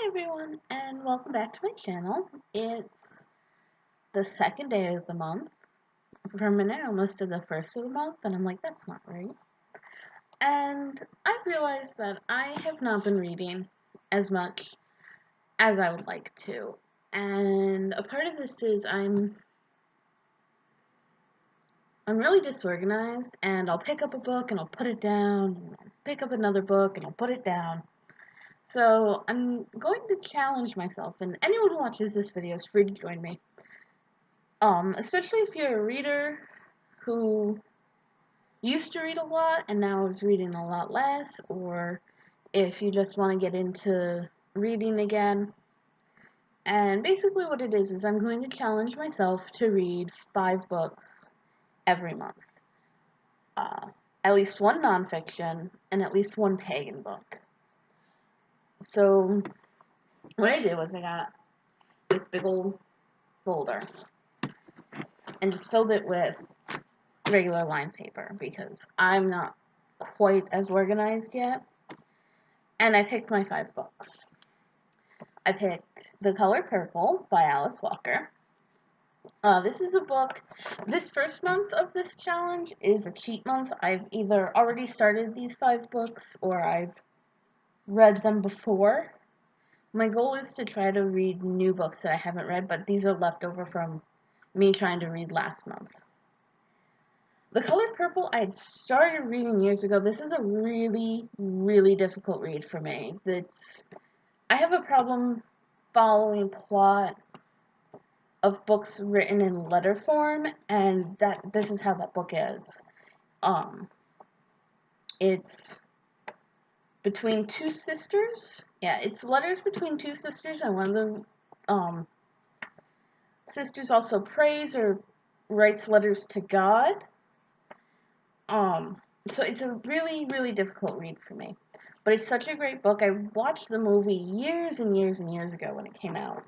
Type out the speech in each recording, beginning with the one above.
Hi everyone, and welcome back to my channel. It's the second day of the month. For a minute, I almost did the first of the month, and I'm like, that's not right. And I realized that I have not been reading as much as I would like to. And a part of this is I'm really disorganized, and I'll pick up a book and I'll put it down, and I'll pick up another book and I'll put it down. So I'm going to challenge myself, and anyone who watches this video is free to join me. Especially if you're a reader who used to read a lot and now is reading a lot less, or if you just want to get into reading again. And basically what it is I'm going to challenge myself to read 5 books every month. At least one nonfiction and at least one pagan book. So what I did was I got this big old folder and just filled it with regular lined paper because I'm not quite as organized yet. And I picked my 5 books. I picked The Color Purple by Alice Walker. This is a book, this first month of this challenge is a cheat month. I've either already started these 5 books or I've read them before. My goal is to try to read new books that I haven't read, but these are left over from me trying to read last month. The Color Purple I had started reading years ago. This is a really, really difficult read for me. I have a problem following plot of books written in letter form, and this is how that book is. It's between 2 sisters. Yeah, it's letters between 2 sisters, and one of the sisters also prays or writes letters to God. So it's a really, really difficult read for me. But it's such a great book. I watched the movie years and years and years ago when it came out.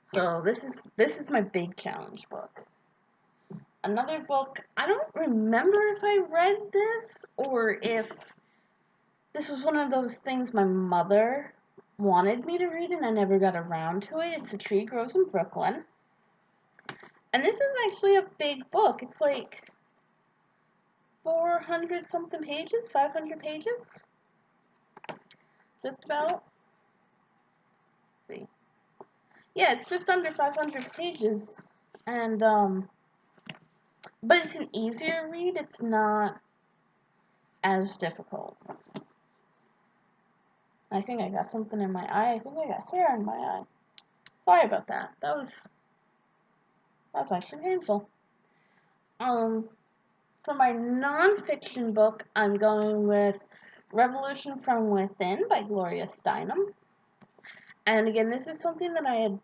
So this is my big challenge book. Another book, I don't remember if I read this or if this was one of those things my mother wanted me to read and I never got around to it. It's A Tree Grows in Brooklyn. And this is actually a big book. It's like 400 something pages, 500 pages. Just about. Let's see. Yeah, it's just under 500 pages. And but it's an easier read. It's not as difficult. I think I got something in my eye. I think I got hair in my eye. Sorry about that. That was actually painful. For my nonfiction book, I'm going with Revolution from Within by Gloria Steinem. And again, this is something that I had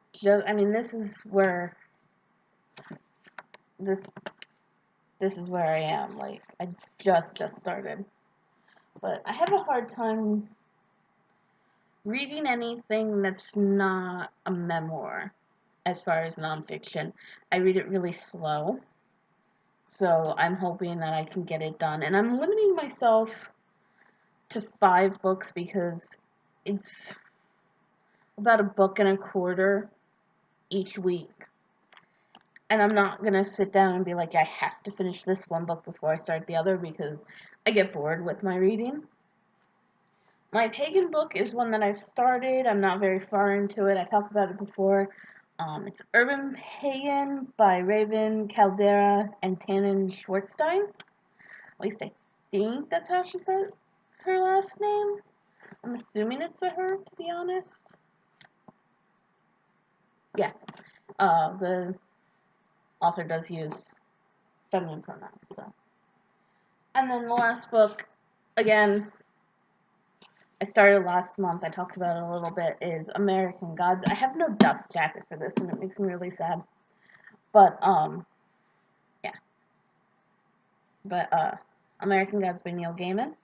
this is where this is where I am. Like, I just started. But I have a hard time reading anything that's not a memoir as far as nonfiction. I read it really slow. So I'm hoping that I can get it done. And I'm limiting myself to 5 books because it's about a book and a quarter each week. And I'm not going to sit down and be like, I have to finish this one book before I start the other because I get bored with my reading. My pagan book is one that I've started. I'm not very far into it. I talked about it before. It's Urban Pagan by Raven Caldera and Tannen Schwartzstein. At least I think that's how she says her last name. I'm assuming it's a her, to be honest. Yeah. The author does use feminine pronouns, so. And then the last book, again, I started last month, I talked about it a little bit, is American Gods. I have no dust jacket for this, and it makes me really sad. But, yeah. But, American Gods by Neil Gaiman.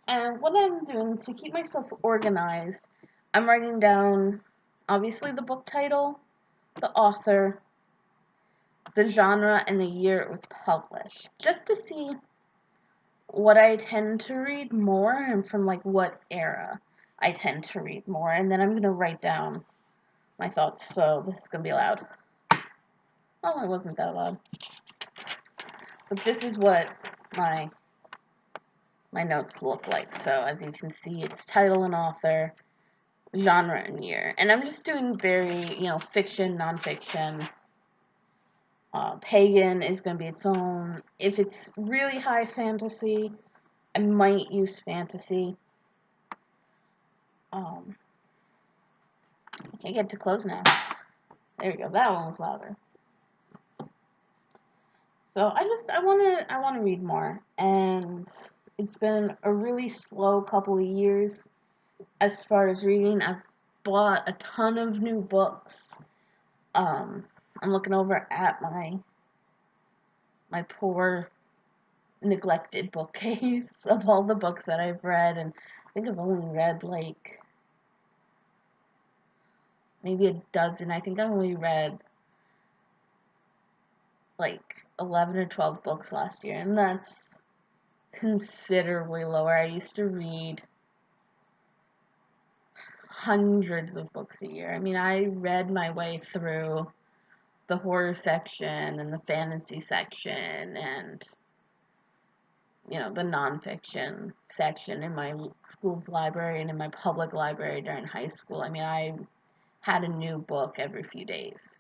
And what I'm doing to keep myself organized, I'm writing down, obviously, the book title, the author, the genre, and the year it was published, just to see what I tend to read more and from, like, what era. I tend to read more, and then I'm going to write down my thoughts, so this is going to be loud. Oh, it wasn't that loud. But this is what my notes look like. So as you can see, it's title and author, genre and year. And I'm just doing very, fiction, nonfiction. Pagan is going to be its own. If it's really high fantasy, I might use fantasy. I can't get too close now. There we go. That one was louder. So I wanna read more, and it's been a really slow couple of years as far as reading. I've bought a ton of new books. I'm looking over at my poor neglected bookcase of all the books that I've read, and I think I've only read like maybe a dozen. I think I only read like 11 or 12 books last year, and that's considerably lower. I used to read hundreds of books a year. I mean, I read my way through the horror section and the fantasy section and, the nonfiction section in my school's library and in my public library during high school. I mean, I had a new book every few days.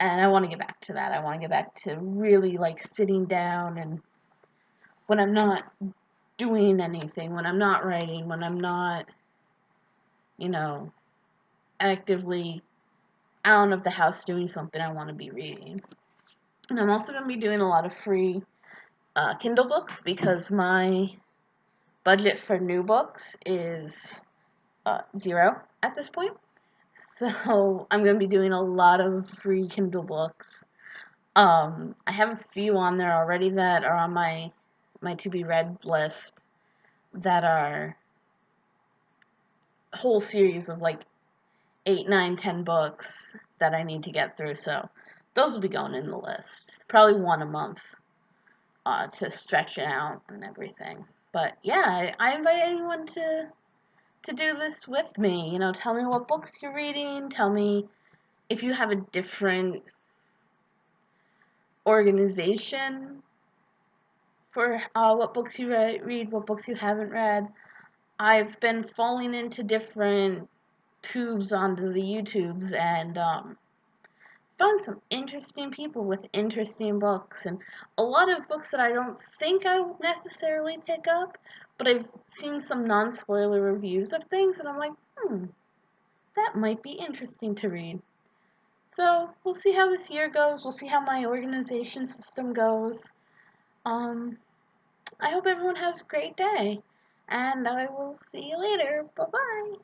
And I want to get back to that. I want to get back to really like sitting down, and when I'm not doing anything, when I'm not writing, when I'm not, actively out of the house doing something, I want to be reading. And I'm also going to be doing a lot of free Kindle books because my budget for new books is 0 at this point. So I'm going to be doing a lot of free Kindle books. I have a few on there already that are on my to be read list that are a whole series of like 8, 9, 10 books that I need to get through. So those will be going in the list. Probably one a month to stretch it out and everything. But yeah, I invite anyone to do this with me. Tell me what books you're reading. Tell me if you have a different organization for what books you read, what books you haven't read. I've been falling into different tubes onto the YouTubes and found some interesting people with interesting books, and a lot of books that I don't think I would necessarily pick up, but I've seen some non-spoiler reviews of things, and I'm like, that might be interesting to read. So we'll see how this year goes. We'll see how my organization system goes. I hope everyone has a great day, and I will see you later. Bye-bye.